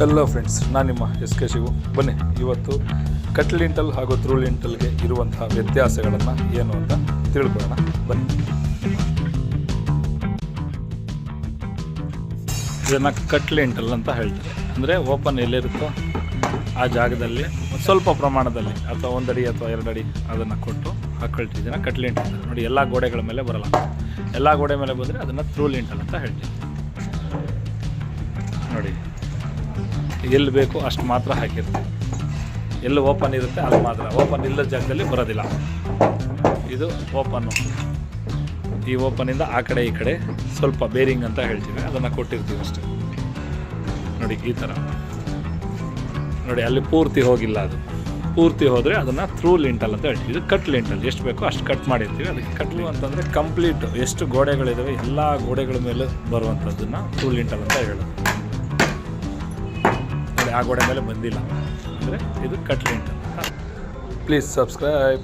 Hello friends, ನಾನು ನಿಮ್ಮ SK Shivu. ಬನ್ನಿ ಇವತ್ತು ಕಟ್ ಲಿಂಟಲ್ ಹಾಗೂ ಥ್ರೂ ಲಿಂಟಲ್ಗೆ ಇರುವಂತಹ ವ್ಯತ್ಯಾಸಗಳನ್ನು ಏನು ಅಂತ ತಿಳ್ಕೊಳ್ಳೋಣ. ಬನ್ನಿ. ಇದನ್ನು ಕಟ್ ಲಿಂಟಲ್ ಅಂತ ಹೇಳ್ತಾರೆ. ಅಂದರೆ ಓಪನ್ ಎಲ್ಲಿರುತ್ತೋ ಆ ಜಾಗದಲ್ಲಿ ಸ್ವಲ್ಪ ಪ್ರಮಾಣದಲ್ಲಿ ಅಥವಾ 1 ಅಡಿ ಅಥವಾ 2 ಅಡಿ ಅದನ್ನು ಕೊಟ್ಟು ಹಾಕೊಳ್ತೀವಿ. ಇದನ್ನು ಕಟ್ ಲಿಂಟಲ್ ಅಂತ ನೋಡಿ. ಎಲ್ಲ ಗೋಡೆಗಳ ಮೇಲೆ ಬರಲ್ಲ. ಎಲ್ಲ ಗೋಡೆ ಮೇಲೆ ಬಂದರೆ ಅದನ್ನು ಥ್ರೂ ಲಿಂಟಲ್ ಅಂತ ಹೇಳ್ತೀವಿ. ನೋಡಿ, ಎಲ್ಲಿ ಬೇಕು ಅಷ್ಟು ಮಾತ್ರ ಹಾಕಿರ್ತೀವಿ. ಎಲ್ಲಿ ಓಪನ್ ಇರುತ್ತೆ ಅಲ್ಲಿ ಮಾತ್ರ. ಓಪನ್ ಇಲ್ಲದ ಜಾಗದಲ್ಲಿ ಬರೋದಿಲ್ಲ. ಇದು ಓಪನ್ನು. ಈ ಓಪನಿಂದ ಆ ಕಡೆ ಈ ಕಡೆ ಸ್ವಲ್ಪ ಬೇರಿಂಗ್ ಅಂತ ಹೇಳ್ತೀವಿ, ಅದನ್ನು ಕೊಟ್ಟಿರ್ತೀವಿ ಅಷ್ಟೇ. ನೋಡಿ, ಈ ಥರ ನೋಡಿ, ಅಲ್ಲಿ ಪೂರ್ತಿ ಹೋಗಿಲ್ಲ. ಅದು ಪೂರ್ತಿ ಹೋದರೆ ಅದನ್ನು ಥ್ರೂ ಲಿಂಟಲ್ ಅಂತ ಹೇಳ್ತೀವಿ. ಇದು ಕಟ್ ಲಿಂಟಲ್. ಎಷ್ಟು ಬೇಕೋ ಅಷ್ಟು ಕಟ್ ಮಾಡಿರ್ತೀವಿ. ಅದಕ್ಕೆ ಕಟ್ಲು ಅಂತಂದರೆ ಕಂಪ್ಲೀಟ್ ಎಷ್ಟು ಗೋಡೆಗಳಿದ್ದಾವೆ ಎಲ್ಲ ಗೋಡೆಗಳ ಮೇಲೆ ಬರುವಂಥದ್ದನ್ನು ಥ್ರೂ ಲಿಂಟಲ್ ಅಂತ ಹೇಳೋದು. ಆ ಗೋಡೆ ಮೇಲೆ ಬಂದಿಲ್ಲ ಅಂದರೆ ಇದು ಕಟ್ ಲಿಂಟಲ್. Please subscribe.